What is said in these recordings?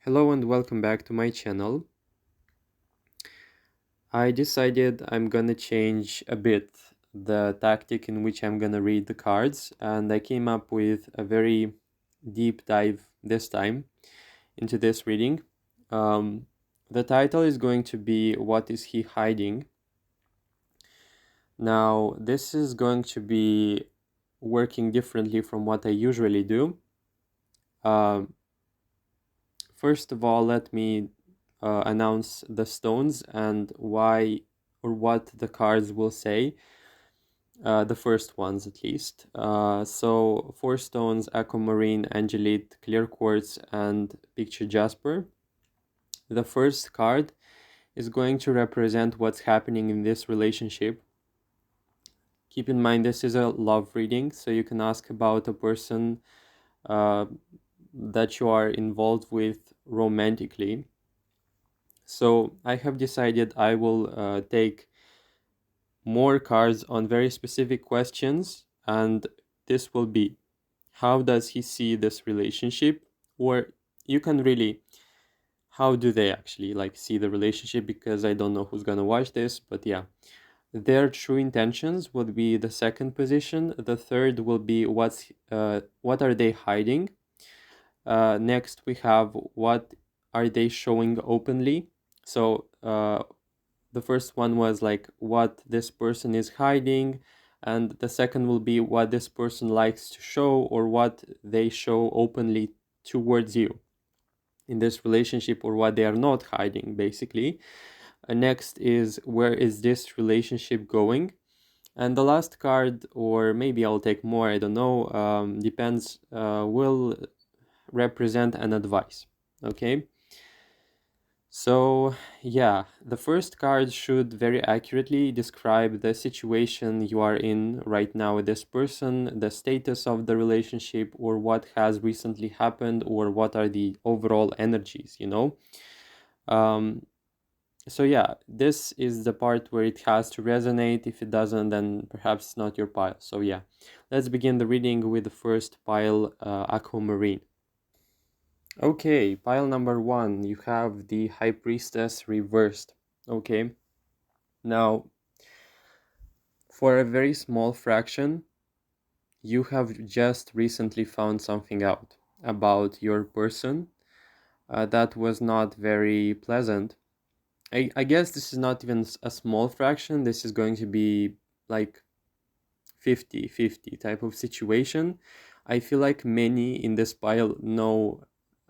Hello and welcome back to my channel. I decided I'm gonna change a bit the tactic in which I'm gonna read the cards, and I came up with a very deep dive this time into this reading. The title is going to be "What is he hiding?" Now, this is going to be working differently from what I usually do. Um, First of all, let me announce the stones and why or what the cards will say, the first ones at least. So, four stones: Aquamarine, Angelite, Clear Quartz, and Picture Jasper. The first card is going to represent what's happening in this relationship. Keep in mind, this is a love reading, so you can ask about a person uh, that you are involved with romantically. So I have decided I will take more cards on very specific questions, and this will be: how does he see this relationship? Or you can really, how do they actually like see the relationship? Because I don't know who's gonna watch this, but yeah. Their true intentions would be the second position. The third will be what are they hiding? Next we have what are they showing openly? So the first one was like what this person is hiding, and the second will be what this person likes to show or what they show openly towards you in this relationship, or what they are not hiding basically. Next is where is this relationship going, and the last card, or maybe I'll take more, I don't know, depends, will represent an advice. Okay. So, yeah, the first card should very accurately describe the situation you are in right now with this person, the status of the relationship, or what has recently happened, or what are the overall energies. Um, so, yeah, this is the part where it has to resonate. If it doesn't, then perhaps it's not your pile. So, yeah, let's begin the reading with the first pile, Aquamarine. Okay, pile number one, you have the High Priestess reversed. Okay, now for a very small fraction, you have just recently found something out about your person that was not very pleasant. I guess this is not even a small fraction, this is going to be like 50-50 type of situation. I feel like many in this pile know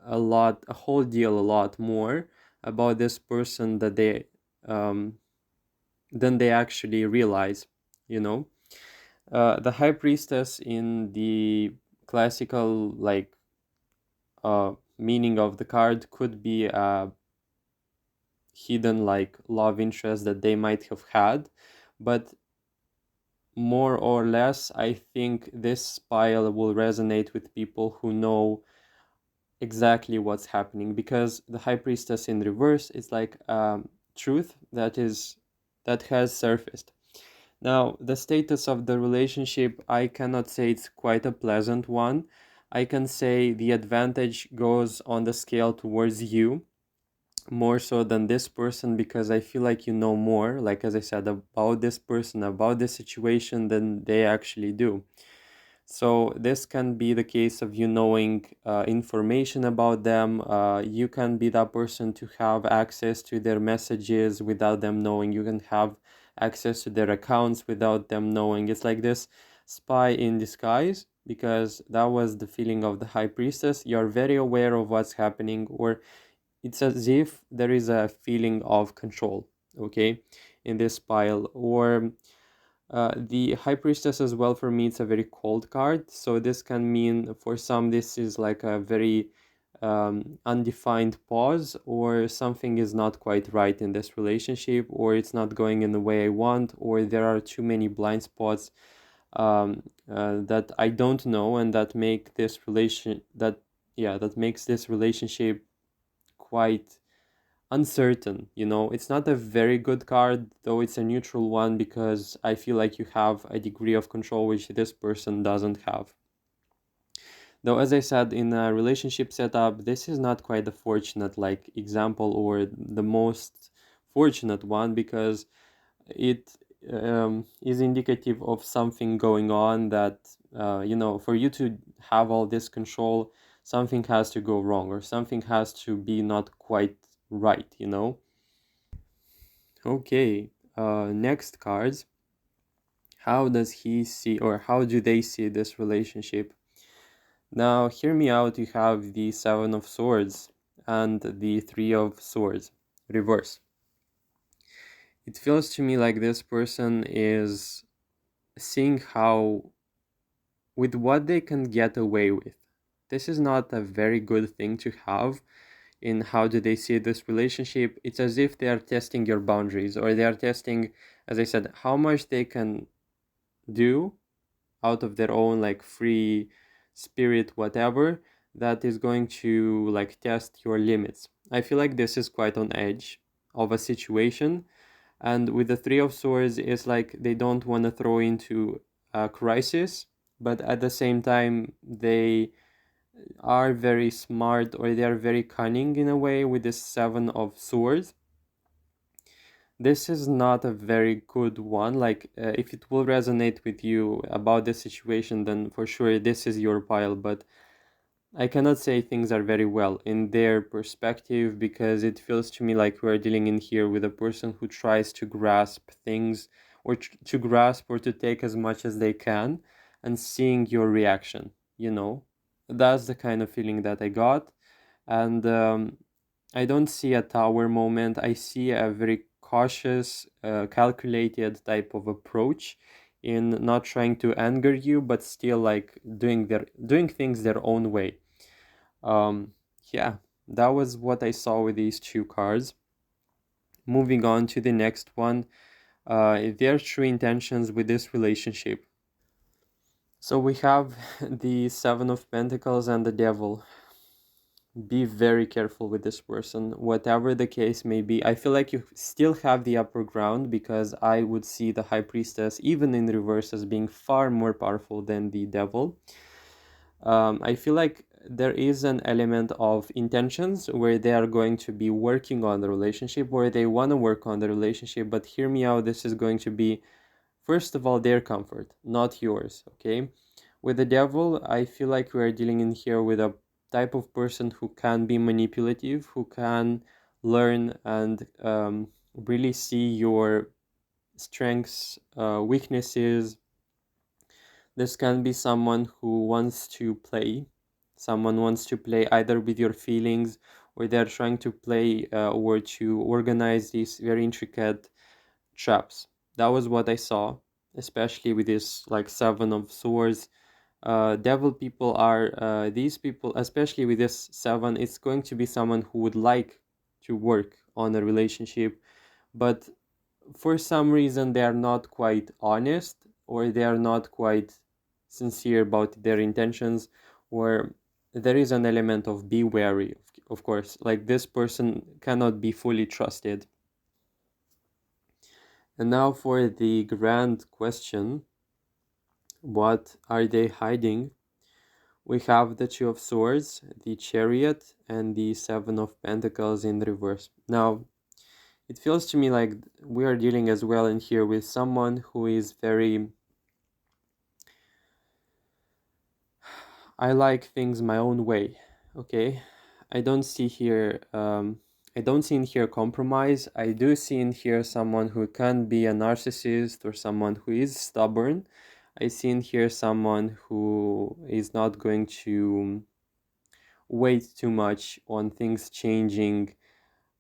a whole deal, a lot more about this person that they um, than they actually realize. You know, the High Priestess in the classical meaning of the card could be a hidden like love interest that they might have had, but more or less, I think this pile will resonate with people who know exactly what's happening, because the High Priestess in reverse is like truth that has surfaced. Now, the status of the relationship, I cannot say it's quite a pleasant one. I can say the advantage goes on the scale towards you more so than this person, because I feel like you know more, like as I said, about this person, about this situation than they actually do. So this can be the case of you knowing information about them. You can be that person to have access to their messages without them knowing. You can have access to their accounts without them knowing. It's like this spy in disguise, because that was the feeling of the High Priestess. You're very aware of what's happening, or it's as if there is a feeling of control, okay, in this pile. Or the High Priestess as well, for me, it's a very cold card. So this can mean for some, this is like a very undefined pause, or something is not quite right in this relationship, or it's not going in the way I want, or there are too many blind spots that I don't know, and that make this that makes this relationship quite uncertain. It's not a very good card, though it's a neutral one, because I feel like you have a degree of control which this person doesn't have. Though, as I said, in a relationship setup, this is not quite the fortunate like example or the most fortunate one, because it is indicative of something going on that, for you to have all this control, something has to go wrong or something has to be not quite right. Okay, next cards. How does he see, or how do they see this relationship? Now, hear me out. You have the Seven of Swords and the Three of Swords, reverse. It feels to me like this person is seeing how, with what they can get away with. This is not a very good thing to have in how do they see this relationship. It's as if they are testing your boundaries, or they are testing, as I said, how much they can do out of their own like free spirit, whatever, that is going to like test your limits. I feel like this is quite on edge of a situation. And with the Three of Swords, it's like they don't want to throw into a crisis, but at the same time they are very smart, or they are very cunning in a way with this Seven of Swords. This is not a very good one. Like, if it will resonate with you about the situation, then for sure this is your pile. But I cannot say things are very well in their perspective, because it feels to me like we're dealing in here with a person who tries to grasp things, or to grasp or to take as much as they can, and seeing your reaction, That's the kind of feeling that I got. And I don't see a tower moment. I see a very cautious, calculated type of approach in not trying to anger you, but still like doing things their own way. Um, yeah, that was what I saw with these two cards. Moving on to the next one, their true intentions with this relationship. So we have the Seven of Pentacles and the Devil. Be very careful with this person, whatever the case may be. I feel like you still have the upper ground, because I would see the High Priestess, even in reverse, as being far more powerful than the Devil. I feel like there is an element of intentions where they are going to be working on the relationship, where they want to work on the relationship. But hear me out, this is going to be, first of all, their comfort, not yours, okay? With the Devil, I feel like we are dealing in here with a type of person who can be manipulative, who can learn and really see your strengths, weaknesses. This can be someone who wants to play. Someone wants to play either with your feelings, or they're trying to play or to organize these very intricate traps. That was what I saw, especially with this like Seven of Swords. Devil people are these people, especially with this seven. It's going to be someone who would like to work on a relationship, but for some reason they are not quite honest, or they are not quite sincere about their intentions, or there is an element of be wary, of course, like this person cannot be fully trusted. And now for the grand question, what are they hiding? We have the Two of Swords, the Chariot, and the Seven of Pentacles in reverse. Now, it feels to me like we are dealing as well in here with someone who is very, I like things my own way, okay? I don't see here, I don't see in here compromise. I do see in here someone who can be a narcissist, or someone who is stubborn. I see in here someone who is not going to wait too much on things changing,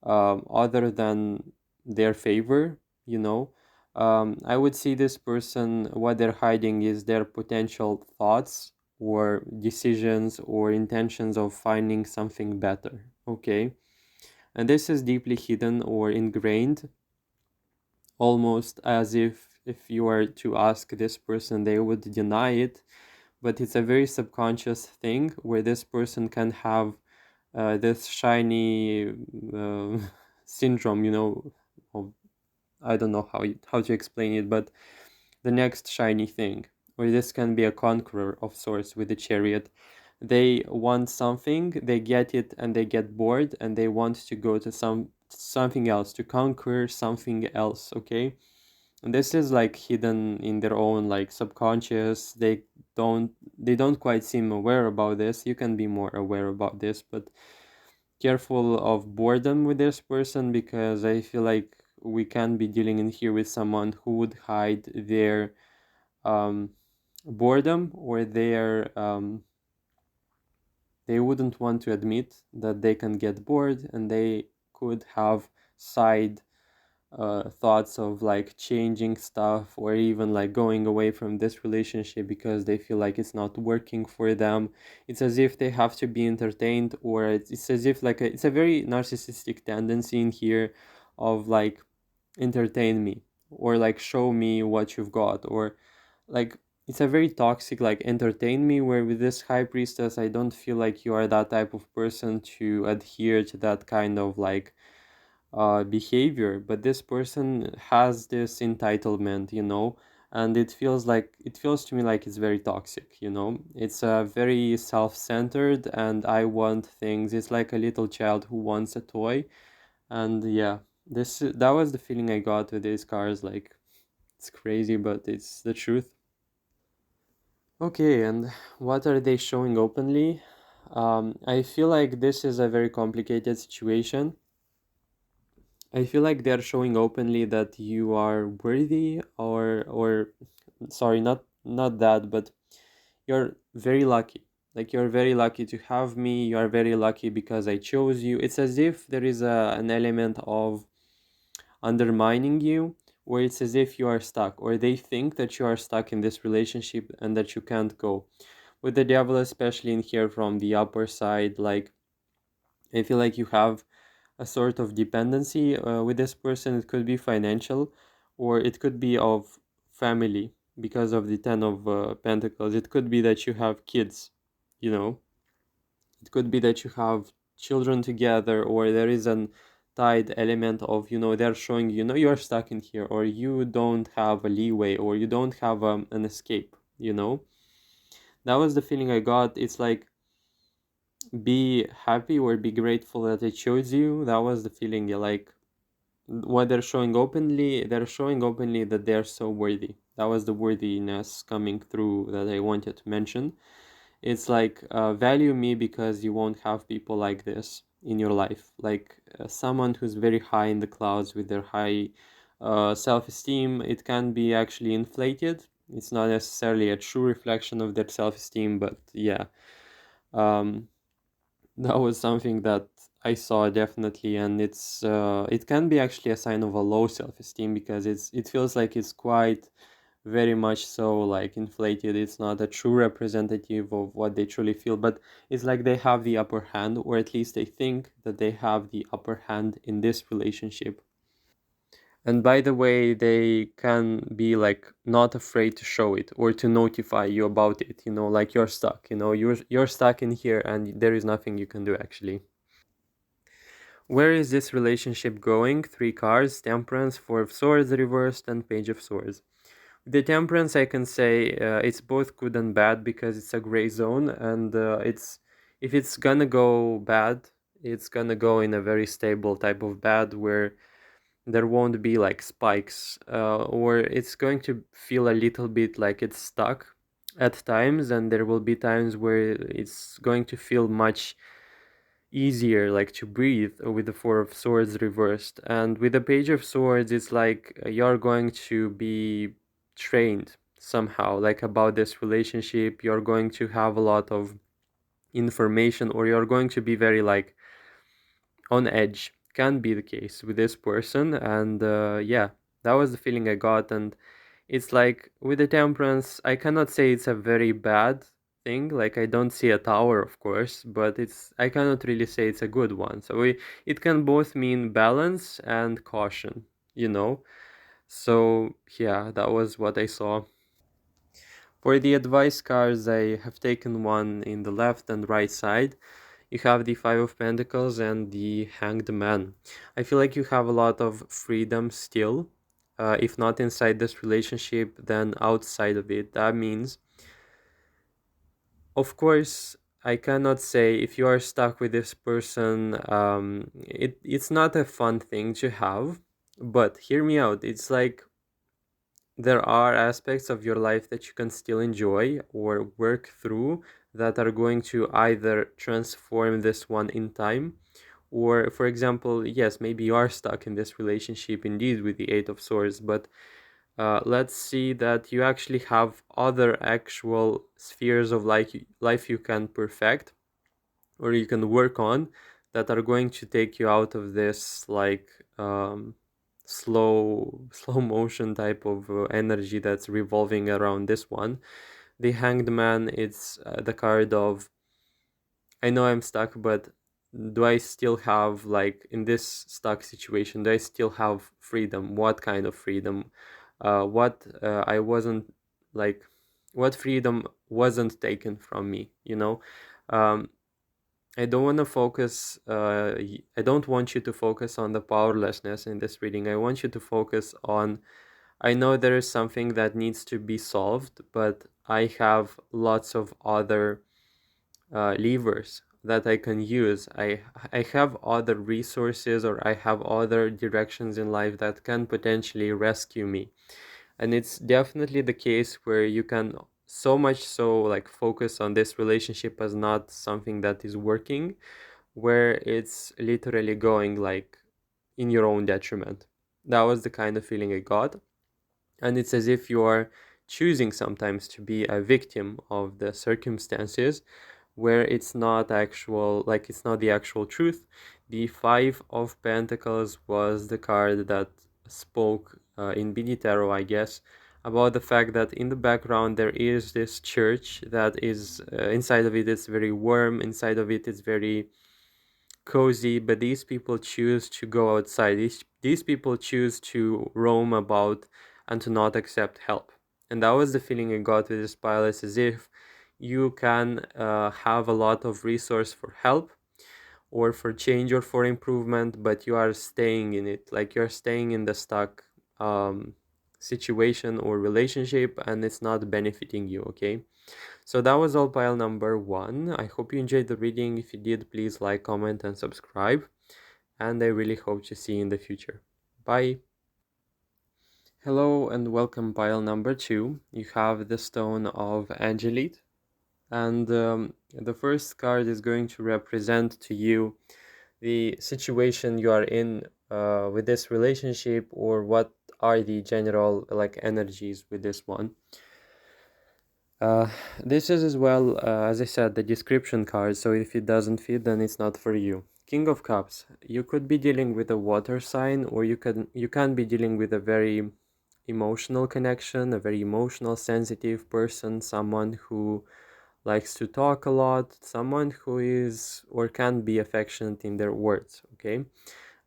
other than their favor, you know. I would see this person, what they're hiding is their potential thoughts, or decisions, or intentions of finding something better, okay? And this is deeply hidden or ingrained, almost as if you were to ask this person, they would deny it, but it's a very subconscious thing where this person can have this shiny syndrome, of, I don't know how to explain it, but the next shiny thing, or this can be a conqueror of sorts with the Chariot. They want something, they get it, and they get bored, and they want to go to something else, to conquer something else. Okay, and this is like hidden in their own like subconscious. They don't quite seem aware about this. You can be more aware about this, but careful of boredom with this person, because I feel like we can be dealing in here with someone who would hide their um, boredom, or they wouldn't want to admit that they can get bored, and they could have side thoughts of like changing stuff, or even like going away from this relationship because they feel like it's not working for them. It's as if they have to be entertained, or it's as if like it's a very narcissistic tendency in here of like entertain me, or like show me what you've got, or like it's a very toxic like entertain me, where with this high priestess I don't feel like you are that type of person to adhere to that kind of like behavior. But this person has this entitlement, and it feels to me like it's very toxic. It's very self-centered, and I want things. It's like a little child who wants a toy. And yeah, that was the feeling I got with these cars. Like, it's crazy, but it's the truth. Okay, and what are they showing openly? I feel like this is a very complicated situation. I feel like they're showing openly that you are worthy, or sorry, not that, but you're very lucky. Like, you're very lucky to have me. You are very lucky because I chose you. It's as if there is an element of undermining you, where it's as if you are stuck, or they think that you are stuck in this relationship and that you can't go. With the devil, especially in here from the upper side, like, I feel like you have a sort of dependency with this person. It could be financial, or it could be of family, because of the Ten of Pentacles. It could be that you have kids, you know. It could be that you have children together, or there is an tied element of, they're showing, you're stuck in here, or you don't have a leeway, or you don't have an escape. That was the feeling I got. It's like, be happy or be grateful that I chose you. That was the feeling. Yeah, like, what they're showing openly that they're so worthy. That was the worthiness coming through that I wanted to mention. It's like, value me, because you won't have people like this in your life, like someone who's very high in the clouds with their high self-esteem. It can be actually inflated. It's not necessarily a true reflection of their self-esteem, but yeah. um, that was something that I saw definitely, and it can be actually a sign of a low self-esteem, because it feels like it's quite very much so like inflated. It's not a true representative of what they truly feel, but it's like they have the upper hand, or at least they think that they have the upper hand in this relationship. And by the way, they can be like not afraid to show it, or to notify you about it, like, you're stuck, you're stuck in here, and there is nothing you can do actually. Where is this relationship going? Three cards: Temperance, Four of Swords reversed, and Page of Swords. The Temperance, I can say, it's both good and bad, because it's a gray zone, and it's if it's gonna go bad, it's gonna go in a very stable type of bad, where there won't be like spikes, or it's going to feel a little bit like it's stuck at times, and there will be times where it's going to feel much easier, like, to breathe, with the Four of Swords reversed. And with the Page of Swords, it's like, you're going to be trained somehow, like, about this relationship. You're going to have a lot of information, or you're going to be very like on edge. Can be the case with this person. And yeah, that was the feeling I got. And it's like, with the Temperance, I cannot say it's a very bad thing. Like, I don't see a tower, of course, but I cannot really say it's a good one. So it can both mean balance and caution, you know? So yeah, that was what I saw. For the advice cards, I have taken one in the left and right side. You have the Five of Pentacles and the Hanged Man. I feel like you have a lot of freedom still. If not inside this relationship, then outside of it. That means, of course, I cannot say if you are stuck with this person, it's not a fun thing to have. But hear me out. It's like there are aspects of your life that you can still enjoy or work through that are going to either transform this one in time, or, for example, yes, maybe you are stuck in this relationship indeed with the Eight of Swords, but let's see that you actually have other actual spheres of life you can perfect or you can work on that are going to take you out of this like slow motion type of energy that's revolving around this one. The Hanged Man, it's the card of, I know I'm stuck, but do I still have, like, in this stuck situation, do I still have freedom? What kind of freedom? What I wasn't, like, what freedom wasn't taken from me, you know? Um, I don't want to focus, I don't want you to focus on the powerlessness in this reading. I want you to focus on, I know there is something that needs to be solved, but I have lots of other levers that I can use. I have other resources or I have other directions in life that can potentially rescue me. And it's definitely the case where you can so much so like focus on this relationship as not something that is working, where it's literally going like in your own detriment. That was the kind of feeling I got. And it's as if you are choosing sometimes to be a victim of the circumstances where it's not actual, like it's not the actual truth. The Five of Pentacles was the card that spoke in BD Tarot, I guess, about the fact that in the background there is this church that is inside of it, it's very warm, inside of it it's very cozy, but these people choose to go outside. These people choose to roam about and to not accept help. And that was the feeling I got with this pile, as if you can have a lot of resource for help or for change or for improvement, but you are staying in it, like you're staying in the stuck situation or relationship, and it's not benefiting you. Okay, so that was all pile number one. I hope you enjoyed the reading. If you did, please like, comment, and subscribe. And I really hope to see you in the future. Bye. Hello and welcome, pile number two. You have the Stone of Angelite. And the first card is going to represent to you the situation you are in with this relationship, or what are the general like energies with this one. Uh, this is as well, as I said, the description card, so if it doesn't fit, then it's not for you. King of Cups, you could be dealing with a water sign, or you can be dealing with a very emotional connection, a very emotional, sensitive person, someone who likes to talk a lot, someone who is or can be affectionate in their words, okay?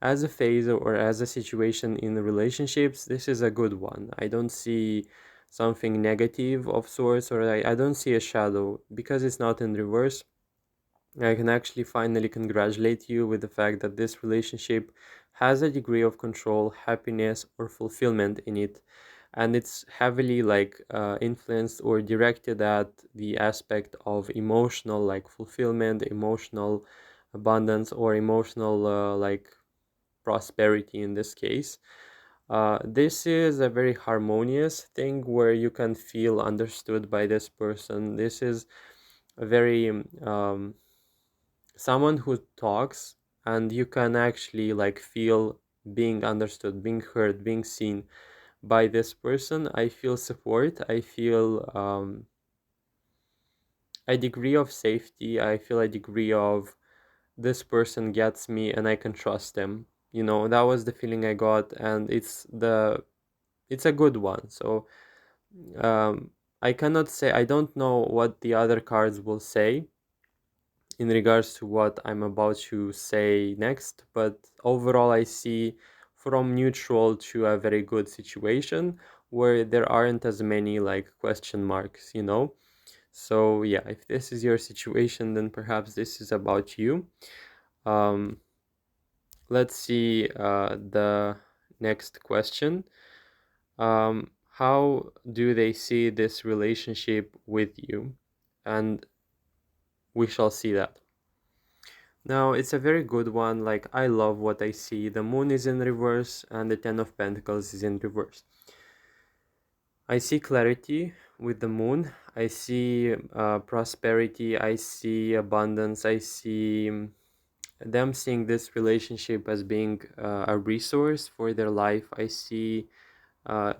As a phase or as a situation in relationships, this is a good one. I don't see something negative of sorts, or I don't see a shadow because it's not in reverse. I can actually finally congratulate you with the fact that this relationship has a degree of control, happiness, or fulfillment in it, and it's heavily like influenced or directed at the aspect of emotional like fulfillment, emotional abundance, or emotional like prosperity in this case. This is a very harmonious thing where you can feel understood by this person. This is a very someone who talks, and you can actually like feel being understood, being heard, being seen by this person. I feel support. I feel a degree of safety. I feel a degree of this person gets me and I can trust them. You know, that was the feeling I got, and it's a good one. So I cannot say, I don't know what the other cards will say in regards to what I'm about to say next, but overall I see from neutral to a very good situation where there aren't as many like question marks, you know. So yeah, if this is your situation, then perhaps this is about you. um let's see the next question. How do they see this relationship with you? And we shall see that. Now, it's a very good one. Like, I love what I see. The moon is in reverse and the Ten of Pentacles is in reverse. I see clarity with the moon. I see prosperity. I see abundance. I see them seeing this relationship as being a resource for their life. I see uh,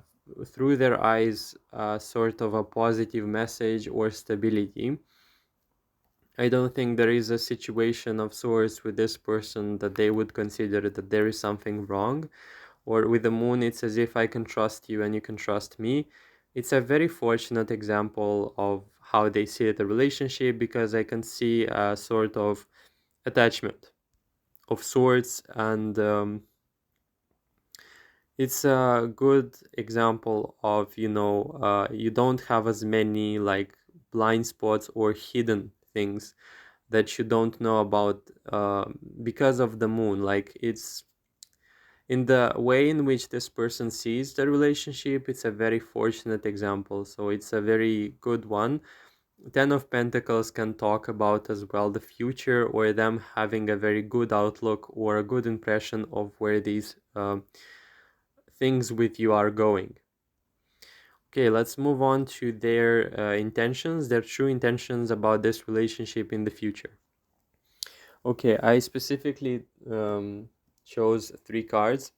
through their eyes sort of a positive message or stability. I don't think there is a situation of sorts with this person that they would consider that there is something wrong. Or with the moon, it's as if I can trust you and you can trust me. It's a very fortunate example of how they see the relationship, because I can see a sort of attachment of sorts, and it's a good example of, you don't have as many like blind spots or hidden things that you don't know about because of the moon. Like, it's in the way in which this person sees the relationship, it's a very fortunate example, so it's a very good one. Ten of Pentacles can talk about as well the future, or them having a very good outlook or a good impression of where these things with you are going. Okay, let's move on to their intentions, their true intentions about this relationship in the future. Okay, I specifically chose 3 cards.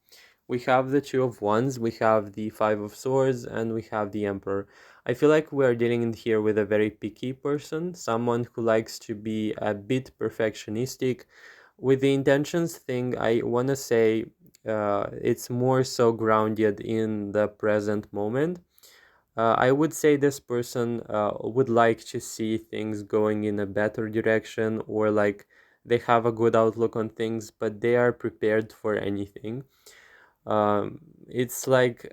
We have the Two of Wands, we have the Five of Swords, and we have the Emperor. I feel like we are dealing in here with a very picky person, someone who likes to be a bit perfectionistic. With the intentions thing, I want to say it's more so grounded in the present moment. I would say this person would like to see things going in a better direction, or like they have a good outlook on things, but they are prepared for anything. It's like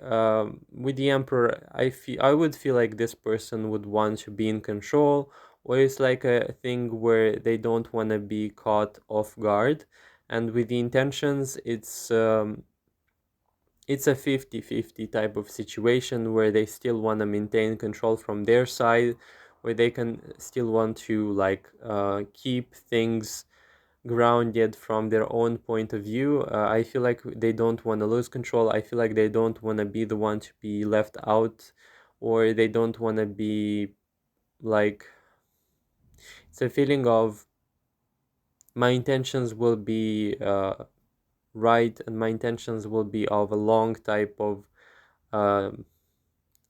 with the Emperor, I would feel like this person would want to be in control, or it's like a thing where they don't want to be caught off guard. And with the intentions, it's a 50-50 type of situation where they still want to maintain control from their side, where they can still want to like keep things grounded from their own point of view. I feel like they don't want to lose control. I feel like they don't want to be the one to be left out, or they don't want to be like, it's a feeling of my intentions will be right, and my intentions will be of a long type of uh,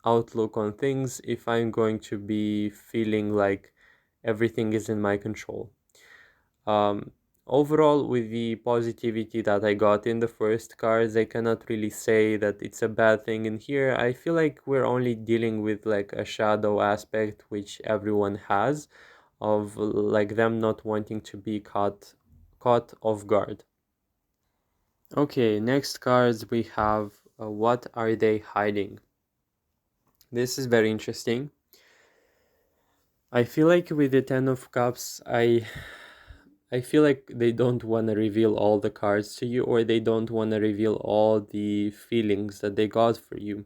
outlook on things if I'm going to be feeling like everything is in my control. Um, Overall, with the positivity that I got in the first cards, I cannot really say that it's a bad thing in here. I feel like we're only dealing with like a shadow aspect which everyone has, of like them not wanting to be caught off guard. Okay, next cards we have what are they hiding? This is very interesting. I feel like with the Ten of Cups, I feel like they don't want to reveal all the cards to you, or they don't want to reveal all the feelings that they got for you.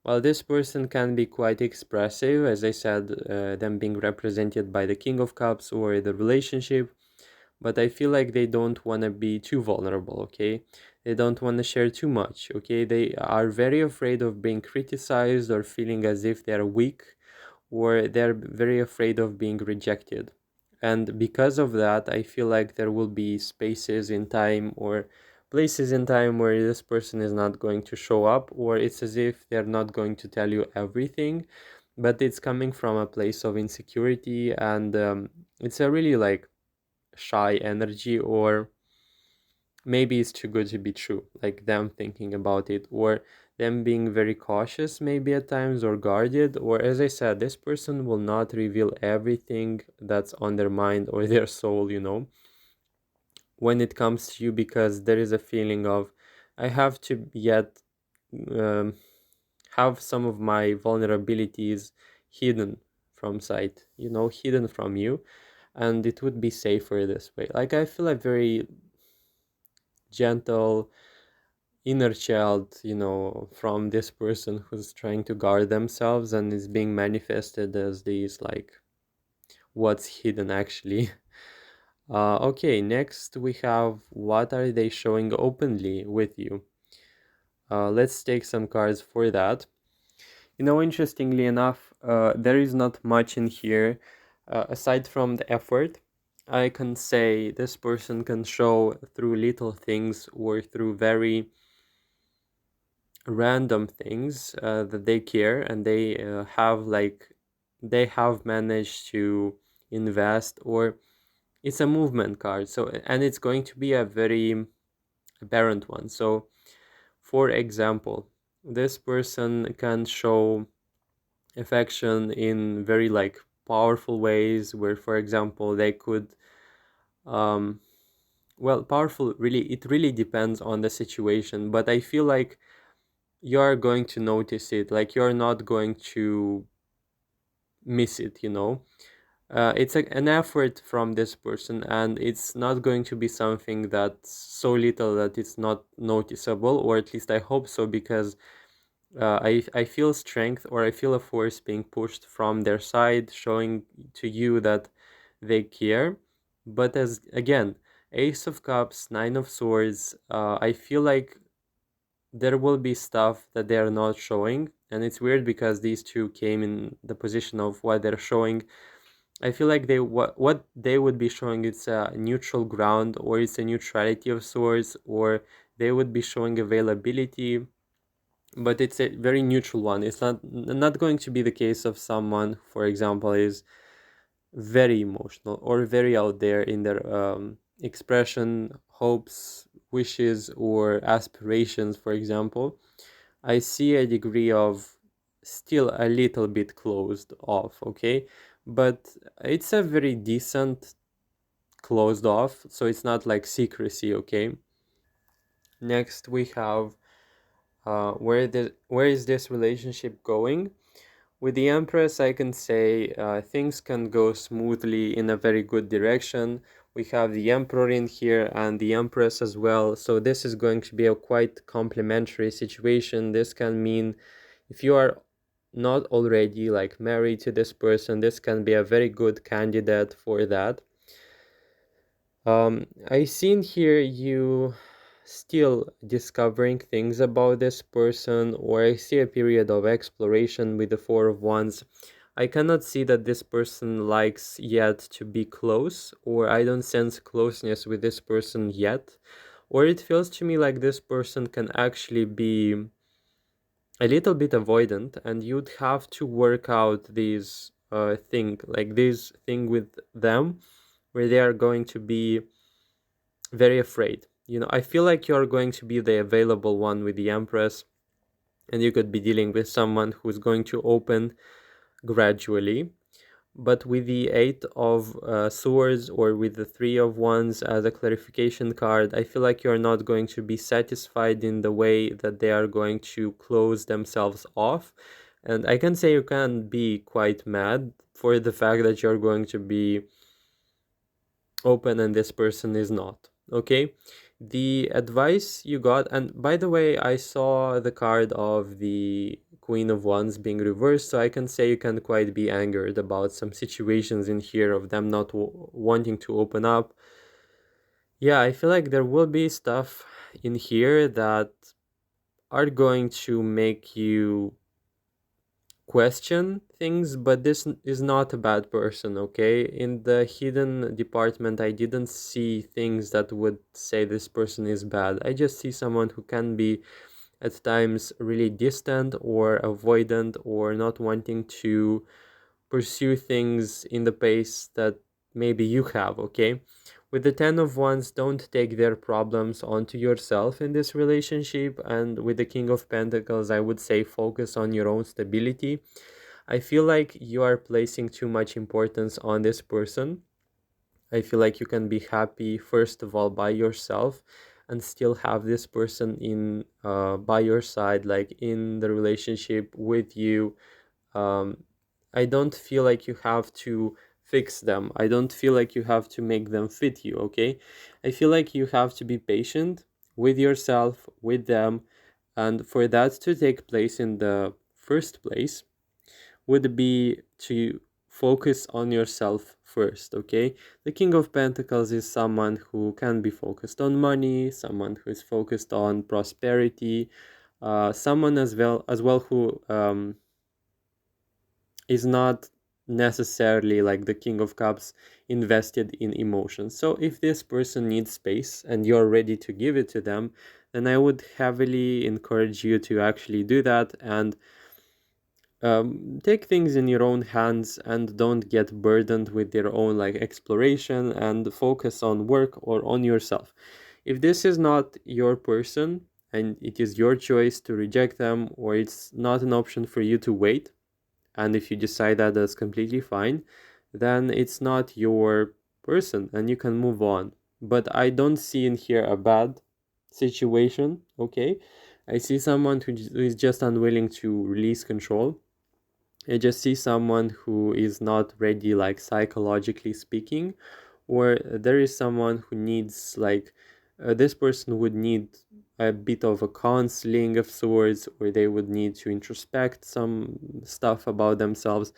While this person can be quite expressive, as I said, them being represented by the King of Cups or the relationship, but I feel like they don't want to be too vulnerable, okay? They don't want to share too much, okay? They are very afraid of being criticized or feeling as if they're weak, or they're very afraid of being rejected. And because of that, I feel like there will be spaces in time or places in time where this person is not going to show up, or it's as if they're not going to tell you everything, but it's coming from a place of insecurity, and it's a really like shy energy, or maybe it's too good to be true, like them thinking about it, or them being very cautious maybe at times, or guarded, or as I said, this person will not reveal everything that's on their mind or their soul, when it comes to you, because there is a feeling of, I have to yet um, have some of my vulnerabilities hidden from sight, hidden from you, and it would be safer this way. Like, I feel a very gentle inner child, from this person who's trying to guard themselves and is being manifested as these like what's hidden actually. Okay, next we have what are they showing openly with you. Let's take some cards for that. You know, interestingly enough, there is not much in here aside from the effort. I can say this person can show through little things or through very random things that they care, and they have managed to invest, or it's a movement card. So, and it's going to be a very apparent one. So for example, this person can show affection in very like powerful ways, where for example they could um well, powerful, really, it really depends on the situation, but I feel like you're going to notice it, like you're not going to miss it, you know. It's an effort from this person, and it's not going to be something that's so little that it's not noticeable, or at least I hope so, because I feel strength, or I feel a force being pushed from their side, showing to you that they care. But as again, Ace of Cups, Nine of Swords, I feel like there will be stuff that they are not showing, and it's weird because these two came in the position of what they're showing. I feel like what they would be showing, it's a neutral ground, or it's a neutrality of sorts, or they would be showing availability, but it's a very neutral one. It's not going to be the case of someone, for example, is very emotional or very out there in their expression, hopes, wishes, or aspirations, for example. I see a degree of still a little bit closed off, okay? But it's a very decent closed off, so it's not like secrecy, okay? Next we have where is this relationship going? With the Empress, I can say things can go smoothly in a very good direction. We have the Emperor in here and the Empress as well, so this is going to be a quite complementary situation. This can mean if you are not already like married to this person, this can be a very good candidate for that. I seen here you still discovering things about this person, or I see a period of exploration with the Four of Wands. I cannot see that this person likes yet to be close, or I don't sense closeness with this person yet. Or it feels to me like this person can actually be a little bit avoidant, and you'd have to work out this thing with them, where they are going to be very afraid. You know, I feel like you're going to be the available one with the Empress, and you could be dealing with someone who's going to open gradually. But with the Eight of Swords, or with the Three of Wands as a clarification card, I feel like you're not going to be satisfied in the way that they are going to close themselves off. And I can say you can be quite mad for the fact that you're going to be open and this person is not. Okay, the advice you got, and by the way, I saw the card of the Queen of Wands being reversed, so I can say you can quite be angered about some situations in here of them not wanting to open up. Yeah, I feel like there will be stuff in here that are going to make you question things, but this is not a bad person, okay? In the hidden department, I didn't see things that would say this person is bad. I just see someone who can be at times really distant or avoidant, or not wanting to pursue things in the pace that maybe you have, okay? With the Ten of Wands, don't take their problems onto yourself in this relationship. And with the King of Pentacles, I would say focus on your own stability. I feel like you are placing too much importance on this person. I feel like you can be happy, first of all, by yourself, and still have this person in by your side, like in the relationship with you. um, I don't feel like you have to fix them. I don't feel like you have to make them fit you, okay? I feel like you have to be patient with yourself, with them, and for that to take place in the first place would be to focus on yourself first, okay? The King of Pentacles is someone who can be focused on money, someone who is focused on prosperity, someone as well who is not necessarily like the King of Cups invested in emotions. So if this person needs space and you're ready to give it to them, then I would heavily encourage you to actually do that and take things in your own hands and don't get burdened with your own like exploration and focus on work or on yourself. If this is not your person and it is your choice to reject them, or it's not an option for you to wait, and if you decide that, that's completely fine, then it's not your person and you can move on. But I don't see in here a bad situation, okay? I see someone who is just unwilling to release control. I just see someone who is not ready, like psychologically speaking, or there is someone who needs, like, this person would need a bit of a counseling of sorts, or they would need to introspect some stuff about themselves.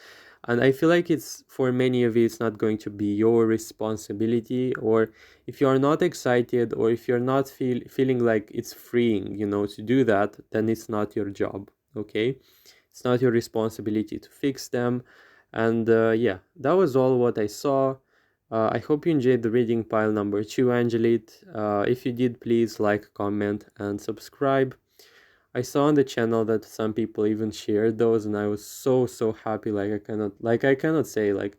And I feel like it's for many of you, it's not going to be your responsibility, or if you are not excited, or if you're not feeling like it's freeing, to do that, then it's not your job, okay? It's not your responsibility to fix them. And yeah, that was all what I saw. I hope you enjoyed the reading pile number 2, Angelite. If you did, please like, comment, and subscribe. I saw on the channel that some people even shared those, and I was so happy. I cannot say, like,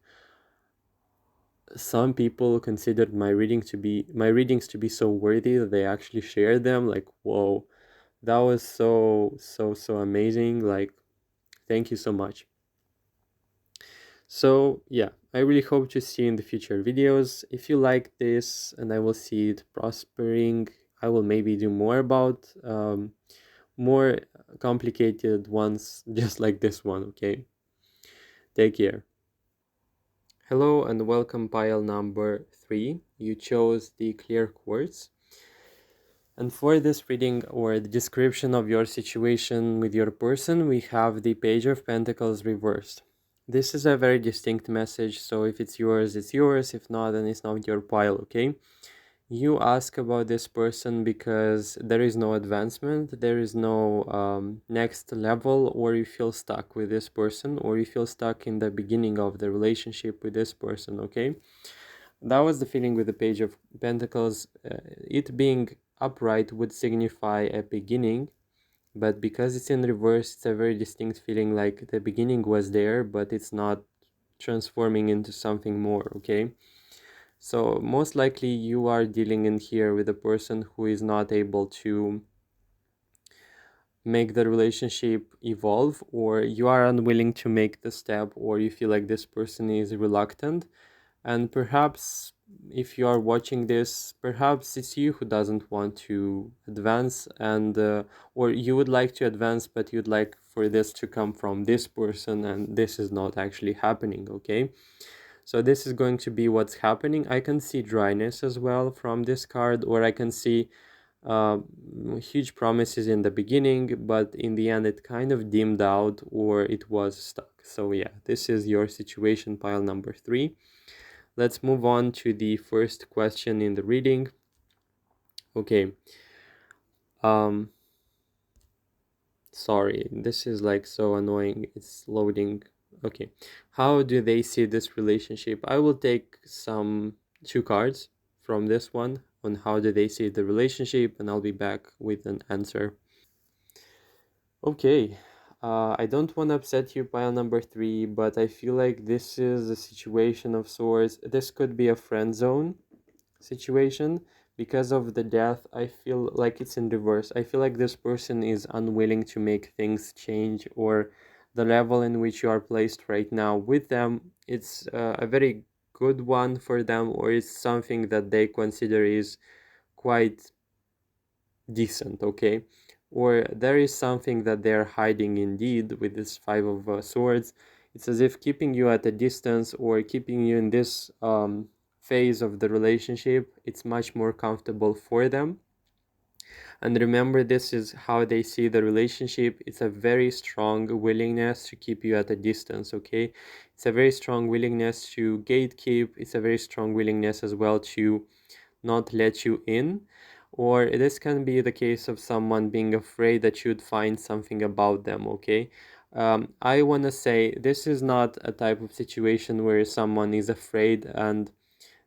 some people considered my readings to be so worthy that they actually shared them. Like, whoa, that was so amazing. Like, thank you so much. So yeah, I really hope to see you in the future videos. If you like this and I will see it prospering, I will maybe do more about more complicated ones just like this one, okay? Take care. Hello and welcome, pile number 3. You chose the clear quartz. And for this reading or the description of your situation with your person, we have the Page of Pentacles reversed. This is a very distinct message, so if it's yours, it's yours. If not, then it's not your pile, okay? You ask about this person because there is no advancement, there is no next level, or you feel stuck with this person, or you feel stuck in the beginning of the relationship with this person, okay? That was the feeling with the Page of Pentacles. It being upright would signify a beginning, but because it's in reverse, it's a very distinct feeling, like the beginning was there, but it's not transforming into something more, okay? So most likely you are dealing in here with a person who is not able to make the relationship evolve, or you are unwilling to make the step, or you feel like this person is reluctant. And perhaps if you are watching this, perhaps it's you who doesn't want to advance, and or you would like to advance, but you'd like for this to come from this person, and this is not actually happening, okay? So this is going to be what's happening. I can see dryness as well from this card, or I can see uh, huge promises in the beginning, but in the end it kind of dimmed out, or it was stuck. So yeah, this is your situation, pile number 3. Let's move on to the first question in the reading. Okay. Sorry, this is like so annoying. It's loading. Okay. How do they see this relationship? I will take some 2 cards from this one on how do they see the relationship, and I'll be back with an answer. Okay. I don't want to upset you, pile number 3, but I feel like this is a situation of sorts. This could be a friend zone situation. Because of the death, I feel like it's in reverse. I feel like this person is unwilling to make things change, or the level in which you are placed right now with them, it's a very good one for them, or it's something that they consider is quite decent, okay? Or there is something that they're hiding indeed with this 5 of swords. It's as if keeping you at a distance, or keeping you in this phase of the relationship, it's much more comfortable for them. And remember, this is how they see the relationship. It's a very strong willingness to keep you at a distance, okay? It's a very strong willingness to gatekeep. It's a very strong willingness as well to not let you in. Or this can be the case of someone being afraid that you'd find something about them, okay? I want to say this is not a type of situation where someone is afraid and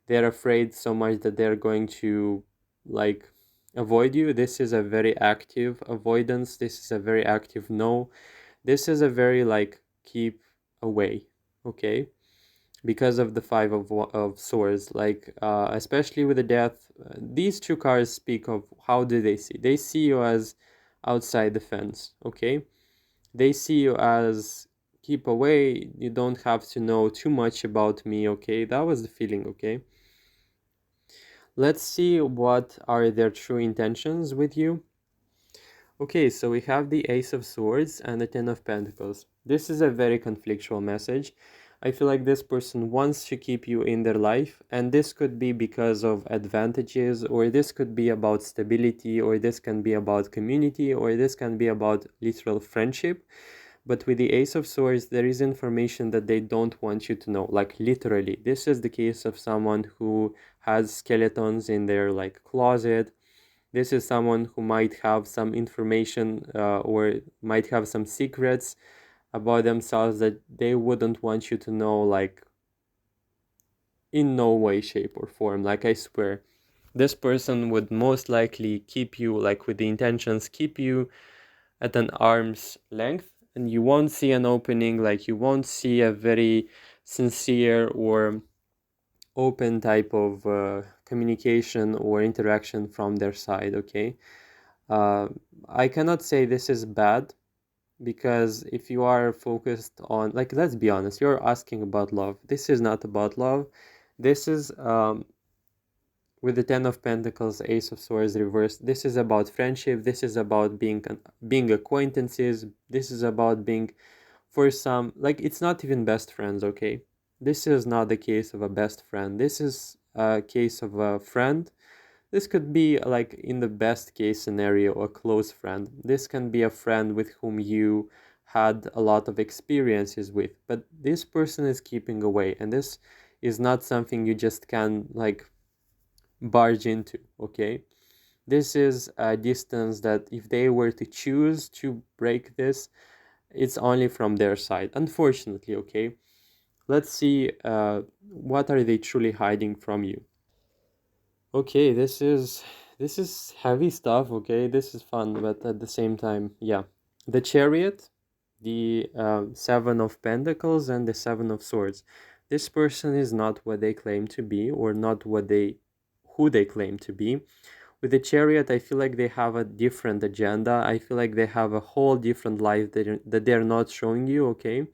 they're afraid so much that they're going to like avoid you. This is a very active avoidance. This is a very active no. This is a very like keep away, okay? Because of the five of swords, like especially with the death, these two cards speak of how do they see. They see you as outside the fence, okay? They see you as keep away. You don't have to know too much about me, okay? That was the feeling, okay? Let's see what are their true intentions with you. Okay, so we have the Ace of Swords and the Ten of Pentacles. This is a very conflictual message. I feel like this person wants to keep you in their life, and this could be because of advantages, or this could be about stability, or this can be about community, or this can be about literal friendship. But with the Ace of Swords, there is information that they don't want you to know, like literally. This is the case of someone who has skeletons in their like closet. This is someone who might have some information or might have some secrets about themselves that they wouldn't want you to know, like in no way, shape, or form. Like I swear, this person would most likely keep you, like with the intentions, keep you at an arm's length, and you won't see an opening, like you won't see a very sincere or open type of communication or interaction from their side, okay? uh, I cannot say this is bad, because if you are focused on, like, let's be honest, you're asking about love. This is not about love. This is with the Ten of Pentacles, Ace of Swords reversed, this is about friendship. This is about being acquaintances. This is about being, for some, like, it's not even best friends, okay? This is not the case of a best friend. This is a case of a friend. This could be, like, in the best case scenario, a close friend. This can be a friend with whom you had a lot of experiences with, but this person is keeping away, and this is not something you just can like barge into, okay? This is a distance that if they were to choose to break this, it's only from their side, unfortunately, okay? Let's see what are they truly hiding from you. Okay, this is heavy stuff, okay? This is fun, but at the same time, yeah. The Chariot, the Seven of Pentacles, and the Seven of Swords. This person is not what they claim to be, or not who they claim to be. With the Chariot, I feel like they have a different agenda. I feel like they have a whole different life that they're not showing you, okay?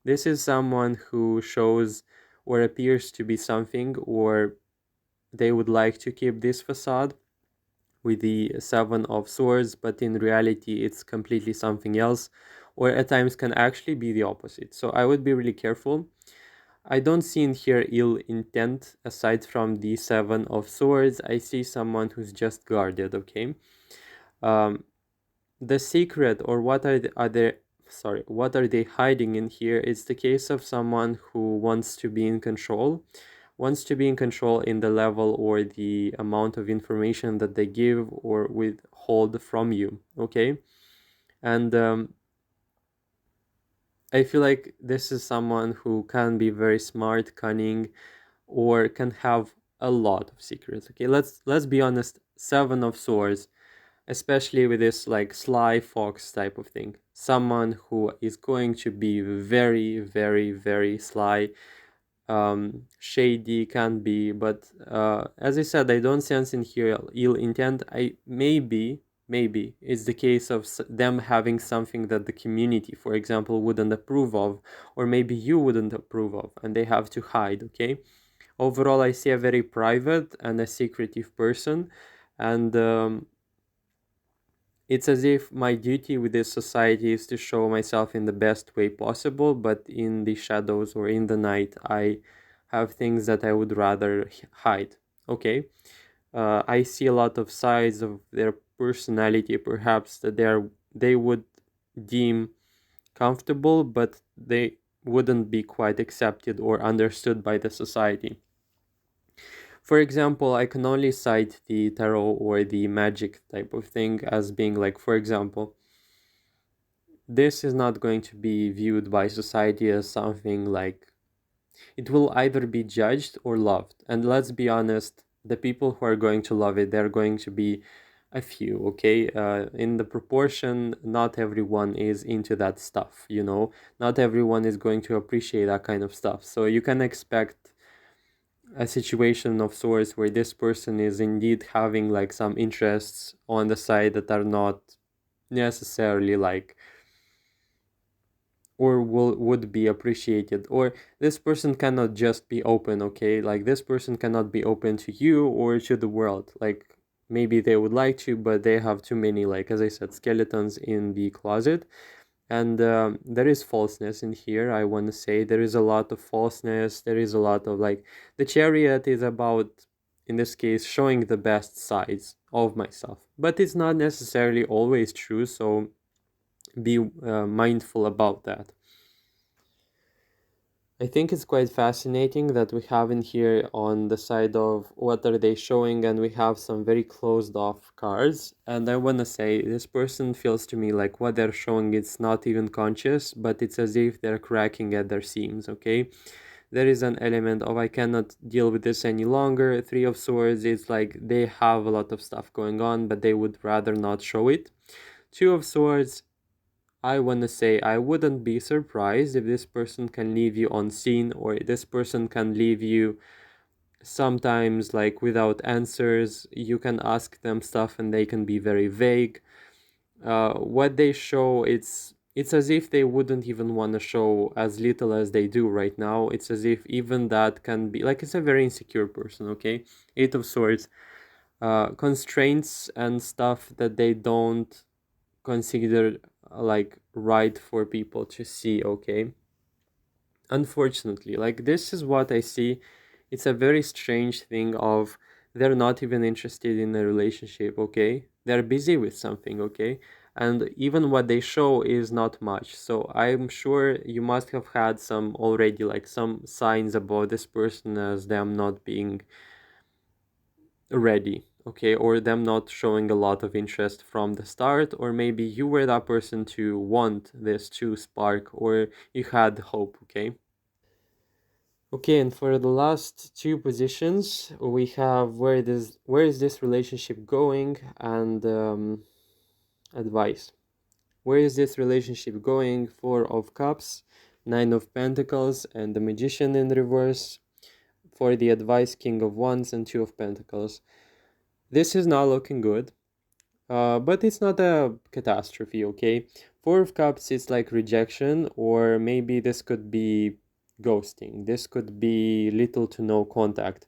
This is someone who shows or appears to be something, or they would like to keep this facade with the Seven of Swords, but in reality it's completely something else, or at times can actually be the opposite. So I would be really careful. I don't see in here ill intent aside from the Seven of Swords. I see someone who's just guarded, okay? Um, the secret, or what are they, sorry, what are they hiding in here? It's the case of someone who wants to be in control, wants to be in control in the level or the amount of information that they give or withhold from you, okay? And I feel like this is someone who can be very smart, cunning, or can have a lot of secrets, okay? Let's be honest, Seven of Swords, especially with this like sly fox type of thing, someone who is going to be very, very, very sly, shady can be, but as I said, I don't sense in here ill intent. I maybe it's the case of them having something that the community, for example, wouldn't approve of, or maybe you wouldn't approve of, and they have to hide, okay? Overall, I see a very private and a secretive person, and it's as if my duty with this society is to show myself in the best way possible, but in the shadows or in the night, I have things that I would rather hide. Okay. I see a lot of sides of their personality, perhaps that they would deem comfortable, but they wouldn't be quite accepted or understood by the society. For example, I can only cite the tarot or the magic type of thing as being like, for example, this is not going to be viewed by society as something like, it will either be judged or loved. And let's be honest, the people who are going to love it, they're going to be a few, okay? In the proportion, not everyone is into that stuff, you know? Not everyone is going to appreciate that kind of stuff. So you can expect a situation of sorts where this person is indeed having like some interests on the side that are not necessarily like, or would be appreciated, or this person cannot just be open, okay? Like this person cannot be open to you or to the world. Like maybe they would like to, but they have too many, like as I said, skeletons in the closet. And there is falseness in here. I want to say there is a lot of falseness. There is a lot of like, the chariot is about, in this case, showing the best sides of myself, but it's not necessarily always true, so be mindful about that. I think it's quite fascinating that we have in here on the side of what are they showing, and we have some very closed off cards. And I want to say this person feels to me like what they're showing, it's not even conscious, but it's as if they're cracking at their seams, okay? There is an element of I cannot deal with this any longer. Three of Swords, it's like they have a lot of stuff going on, but they would rather not show it. Two of Swords, I want to say I wouldn't be surprised if this person can leave you on scene, or this person can leave you sometimes like without answers. You can ask them stuff and they can be very vague. What they show, it's as if they wouldn't even want to show as little as they do right now. It's as if even that can be like, it's a very insecure person, okay? Eight of Swords, constraints and stuff that they don't consider like right for people to see, okay? Unfortunately, like this is what I see. It's a very strange thing of they're not even interested in a relationship, okay? They're busy with something, okay? And even what they show is not much. So I'm sure you must have had some already, like some signs about this person as them not being ready, okay, or them not showing a lot of interest from the start, or maybe you were that person to want this to spark, or you had hope, okay? Okay, and for the last two positions, we have where is this relationship going, and advice. Where is this relationship going? Four of Cups, Nine of Pentacles, and the Magician in reverse. For the advice, King of Wands and Two of Pentacles. This is not looking good. But it's not a catastrophe, okay? Four of Cups is like rejection, or maybe this could be ghosting. This could be little to no contact.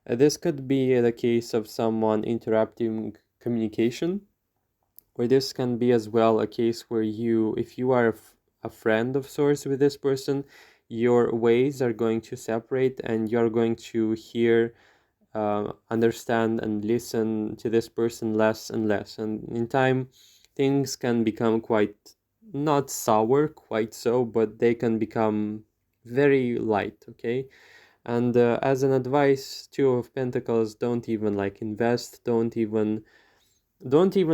This could be the case of someone interrupting communication, or this can be as well a case where you, if you are a friend of sorts with this person, your ways are going to separate and you're going to hear, understand and listen to this person less and less, and in time things can become quite not sour quite so, but they can become very light, okay? And as an advice, Two of Pentacles, don't even like invest, don't even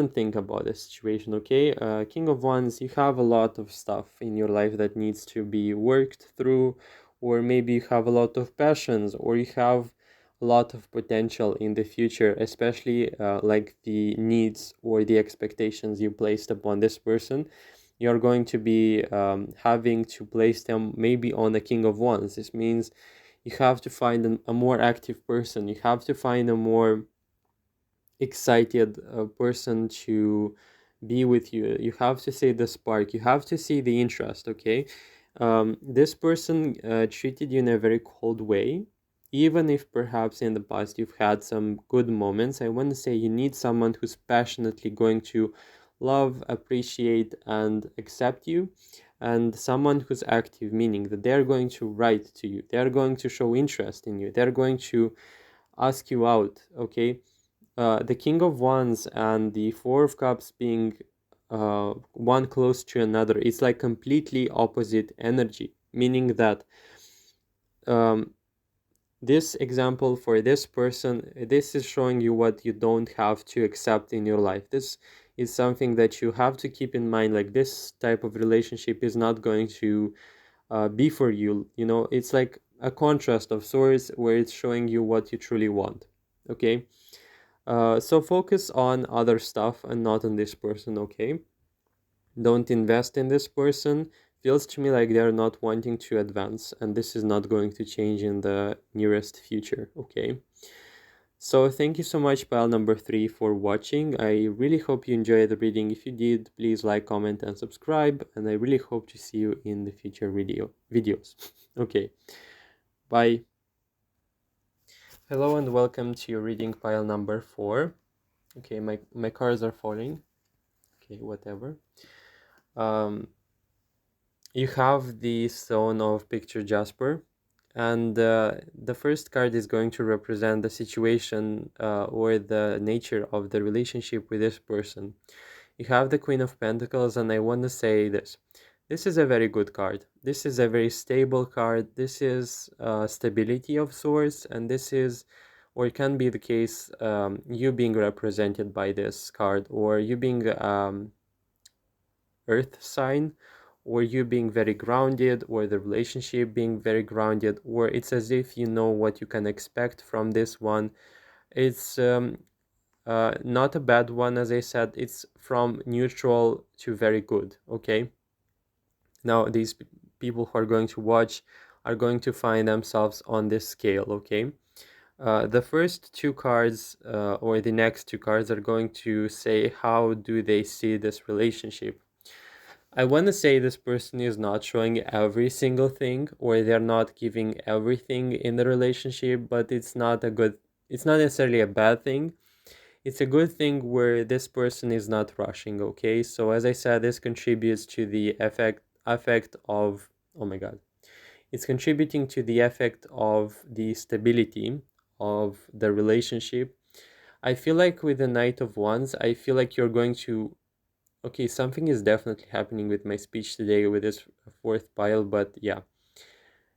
think about the situation, okay? King of Wands, you have a lot of stuff in your life that needs to be worked through, or maybe you have a lot of passions, or you have a lot of potential in the future, especially like the needs or the expectations you placed upon this person. You're going to be having to place them maybe on the King of Wands. This means you have to find a more active person. You have to find a more excited person to be with you. You have to see the spark, you have to see the interest, okay? This person treated you in a very cold way, even if perhaps in the past you've had some good moments. I want to say you need someone who's passionately going to love, appreciate and accept you, and someone who's active, meaning that they're going to write to you, they're going to show interest in you, they're going to ask you out, okay? The King of Wands and the Four of Cups being one close to another, it's like completely opposite energy, meaning that um, this example for this person, this is showing you what you don't have to accept in your life. This is something that you have to keep in mind, like this type of relationship is not going to be for you. You know, it's like a contrast of sorts where it's showing you what you truly want. Okay, so focus on other stuff and not on this person. Okay, don't invest in this person. Feels to me like they're not wanting to advance, and this is not going to change in the nearest future. Okay, so thank you so much, pile number 3, for watching. I really hope you enjoyed the reading. If you did, please like, comment, and subscribe, and I really hope to see you in the future videos. Okay, bye. Hello and welcome to your reading pile number 4. Okay, my cards are falling. Okay, whatever. You have the stone of picture Jasper, and the first card is going to represent the situation or the nature of the relationship with this person. You have the Queen of Pentacles, and I want to say this. This is a very good card. This is a very stable card. This is stability of sorts, and this is, or it can be the case, you being represented by this card, or you being earth sign, or you being very grounded, or the relationship being very grounded, or it's as if you know what you can expect from this one. It's not a bad one, as I said. It's from neutral to very good. Okay, now these people who are going to watch are going to find themselves on this scale. Okay, the first two cards or the next two cards are going to say how do they see this relationship. I want to say this person is not showing every single thing, or they're not giving everything in the relationship, but it's not necessarily a bad thing. It's a good thing where this person is not rushing. Okay, so as I said, this contributes to the effect of, oh my god, it's contributing to the effect of the stability of the relationship. I feel like with the Knight of Wands, I feel like you're going to, okay, something is definitely happening with my speech today with this fourth pile, but yeah,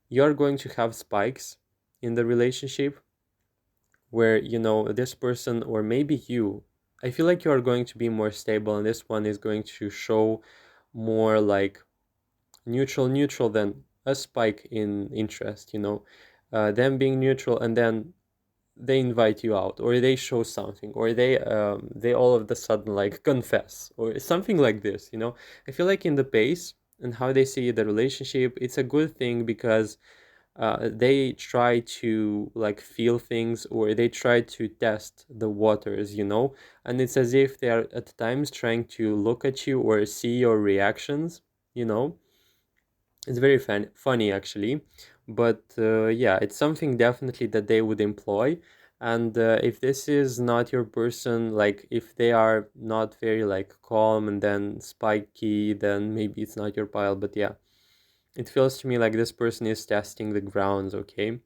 you're going to have spikes in the relationship where, you know, this person or maybe you, I feel like you are going to be more stable, and this one is going to show more like neutral than a spike in interest, you know, them being neutral, and then they invite you out, or they show something, or they all of the sudden like confess or something like this, you know. I feel like in the pace and how they see the relationship, it's a good thing because they try to like feel things, or they try to test the waters, you know, and it's as if they are at times trying to look at you or see your reactions, you know. It's very funny actually, but yeah, it's something definitely that they would employ. And if this is not your person, like if they are not very like calm and then spiky, then maybe it's not your pile. But yeah, it feels to me like this person is testing the grounds. Okay,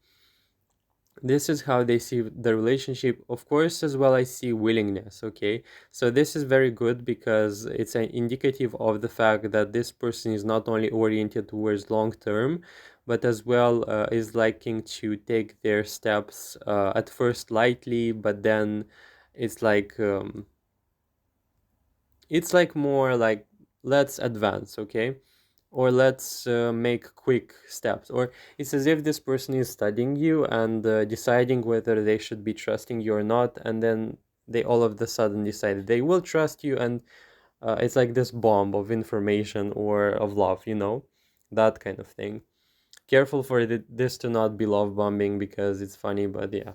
this is how they see the relationship. Of course, as well, I see willingness. Okay, so this is very good because it's an indicative of the fact that this person is not only oriented towards long term, but as well is liking to take their steps at first lightly, but then it's like more like, let's advance. Okay, or let's make quick steps, or it's as if this person is studying you and deciding whether they should be trusting you or not, and then they all of the sudden decide they will trust you, and it's like this bomb of information or of love, you know, that kind of thing. Careful for this to not be love bombing, because it's funny, but yeah.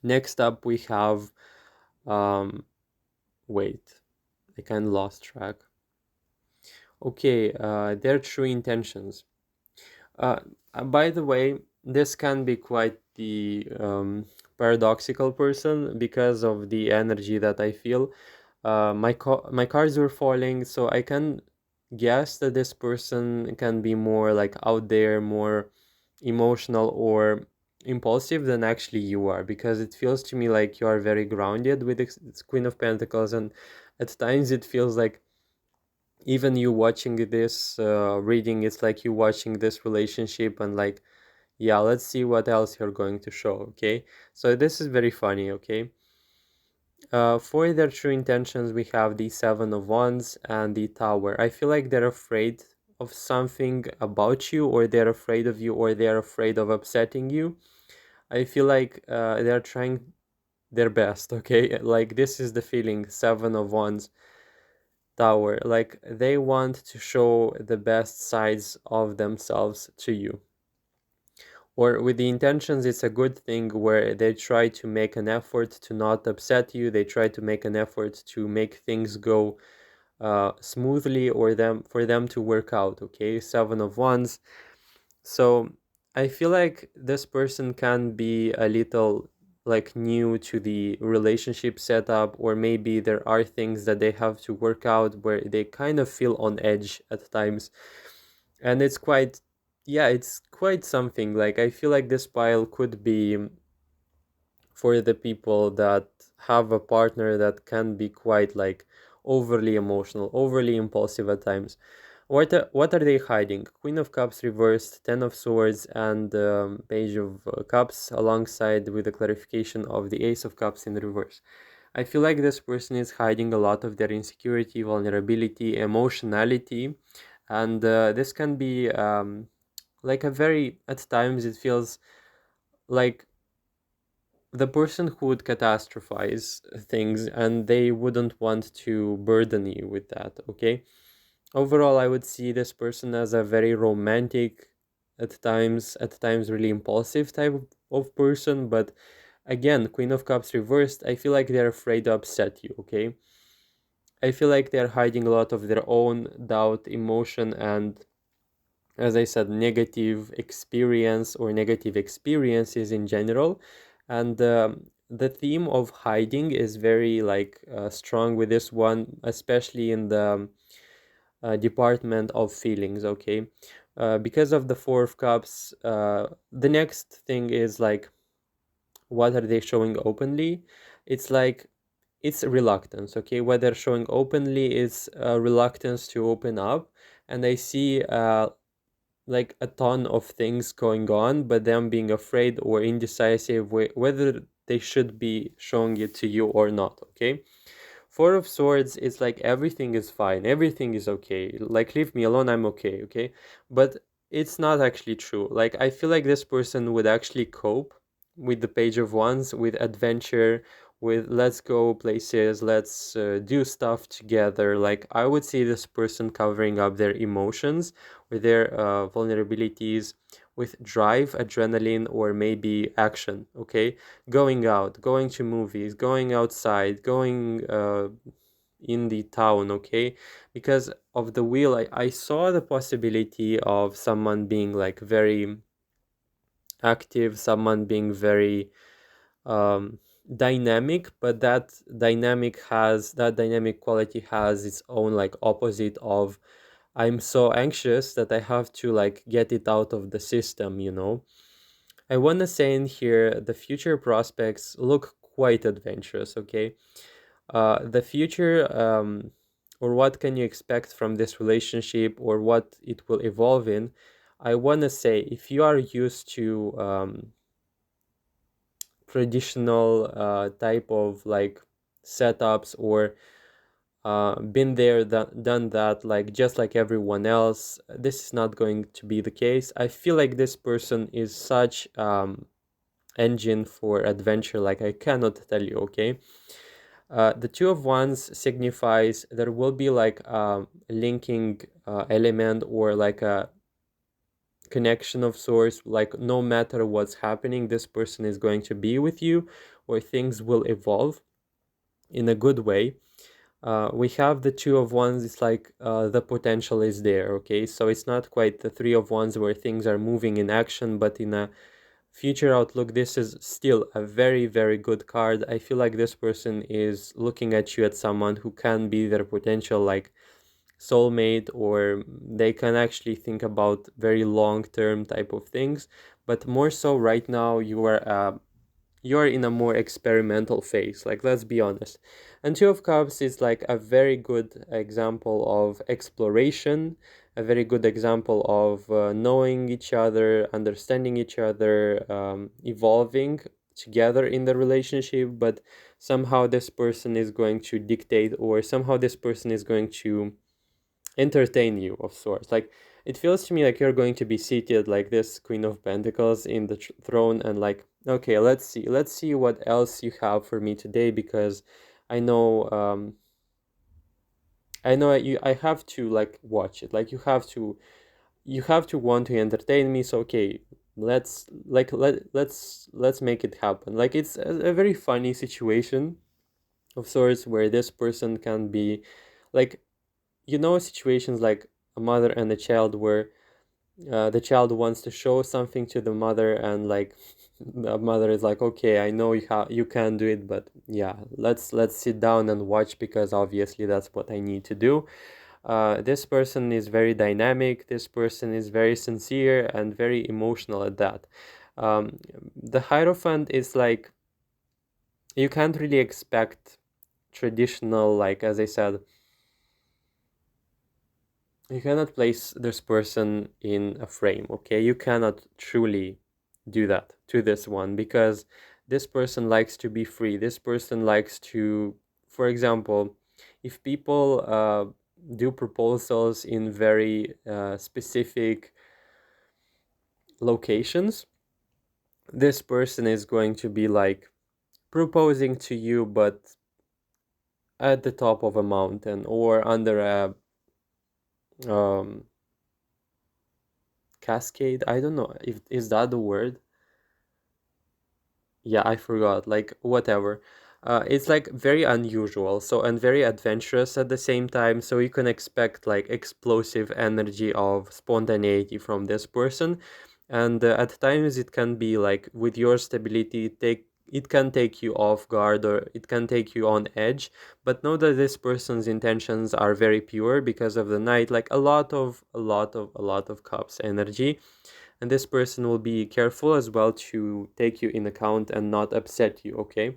Next up we have um wait, I kind of lost track. Okay, their true intentions. Uh, by the way, this can be quite the paradoxical person because of the energy that I feel. My cards were falling, so I can guess that this person can be more like out there, more emotional, or impulsive than actually you are, because it feels to me like you are very grounded with this Queen of Pentacles, and at times it feels like even you watching this reading, it's like you watching this relationship and like, yeah, let's see what else you're going to show. Okay, so this is very funny. Okay, for their true intentions, we have the Seven of Wands and the Tower. I feel like they're afraid of something about you, or they're afraid of you, or they're afraid of upsetting you. I feel like they're trying their best. Okay, like this is the feeling. Seven of Wands, Tower. Like they want to show the best sides of themselves to you, or with the intentions. It's a good thing where they try to make an effort to not upset you. They try to make an effort to make things go smoothly, or them for them to work out. Okay, Seven of Wands. So I feel like this person can be a little like new to the relationship setup, or maybe there are things that they have to work out where they kind of feel on edge at times. And it's quite, yeah, it's quite something. Like I feel like this pile could be for the people that have a partner that can be quite like overly emotional, overly impulsive at times. What are they hiding? Queen of Cups reversed, Ten of Swords, and Page of Cups, alongside with the clarification of the Ace of Cups in reverse. I feel like this person is hiding a lot of their insecurity, vulnerability, emotionality, and this can be like a very, at times it feels like the person who would catastrophize things, and they wouldn't want to burden you with that. Okay, overall I would see this person as a very romantic, at times really impulsive type of person. But again, Queen of Cups reversed, I feel like they're afraid to upset you. Okay, I feel like they're hiding a lot of their own doubt, emotion, and, as I said, negative experience or negative experiences in general. And the theme of hiding is very like strong with this one, especially in the department of feelings. Okay, because of the Four of Cups, the next thing is like, what are they showing openly? It's like, it's reluctance. Okay, what they're showing openly is reluctance to open up. And I see like a ton of things going on, but them being afraid or indecisive whether they should be showing it to you or not. Okay, Four of Swords is like, everything is fine, everything is okay, like leave me alone, I'm okay. Okay, but it's not actually true. Like I feel like this person would actually cope with the Page of Wands, with adventure, with let's go places, let's do stuff together. Like I would see this person covering up their emotions with their vulnerabilities, with drive, adrenaline, or maybe action. Okay, going out, going to movies, going outside, going in the town. Okay, because of the wheel, I saw the possibility of someone being like very active, someone being very um, dynamic, but that dynamic quality has its own like opposite of, I'm so anxious that I have to like get it out of the system. I want to say in here, the future prospects look quite adventurous. Okay, the future, or what can you expect from this relationship, or what it will evolve in. I want to say, if you are used to traditional type of like setups, or been there, done that, like just like everyone else, this is not going to be the case. I feel like this person is such engine for adventure, like I cannot tell you. Okay, the Two of Wands signifies there will be like a linking element, or like a connection of sorts. Like no matter what's happening, this person is going to be with you, or things will evolve in a good way. We have the Two of Wands. It's like the potential is there. Okay, so it's not quite the Three of Wands where things are moving in action, but in a future outlook, this is still a very, very good card. I feel like this person is looking at you, at someone who can be their potential like soulmate, or they can actually think about very long term type of things. But more so right now, you're in a more experimental phase, like, let's be honest. And Two of Cups is like a very good example of exploration, a very good example of knowing each other, understanding each other, evolving together in the relationship. But somehow this person is going to dictate, or somehow this person is going to entertain you of sorts. Like, it feels to me like you're going to be seated like this Queen of Pentacles in the throne, and like, okay, let's see what else you have for me today, because I know I have to like watch it. Like, you have to want to entertain me. So okay, let's make it happen. Like, it's a very funny situation of sorts, where this person can be like, situations like a mother and a child, where the child wants to show something to the mother, and like the mother is like, okay, I know you can do it, but yeah, let's sit down and watch, because obviously that's what I need to do. This person is very dynamic, this person is very sincere and very emotional at that. The Hierophant is like, you can't really expect traditional, like, as I said, you cannot place this person in a frame, okay? You cannot truly do that to this one, because this person likes to be free. This person likes to, for example, if people do proposals in very specific locations, this person is going to be like proposing to you, but at the top of a mountain, or under a um, cascade. I don't know if is that the word. Yeah, I forgot. Like, whatever. It's like very unusual, so, and very adventurous at the same time. So you can expect like explosive energy of spontaneity from this person, and at times it can be like, with your stability, it can take you off guard, or it can take you on edge. But know that this person's intentions are very pure, because of the Knight, like a lot of cups energy. And this person will be careful as well to take you in account and not upset you, okay?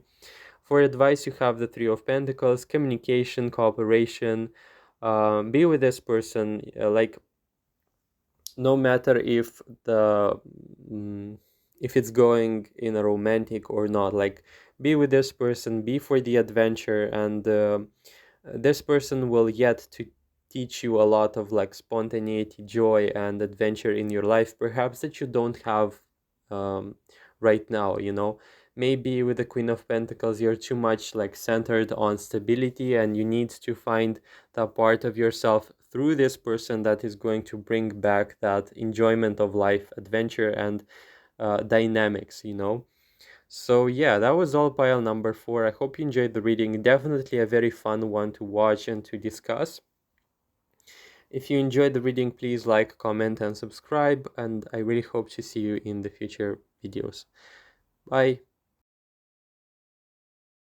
For advice, you have the Three of Pentacles: communication, cooperation. Be with this person, like, no matter mm, if it's going in a romantic or not, like, be with this person, be for the adventure, and this person will yet to teach you a lot of like spontaneity, joy, and adventure in your life, perhaps that you don't have um, right now, maybe with the Queen of Pentacles you're too much like centered on stability, and you need to find that part of yourself through this person that is going to bring back that enjoyment of life, adventure, and dynamics. So yeah, that was all pile number 4. I hope you enjoyed the reading. Definitely a very fun one to watch and to discuss. If you enjoyed the reading, please like, comment, and subscribe, and I really hope to see you in the future videos. Bye.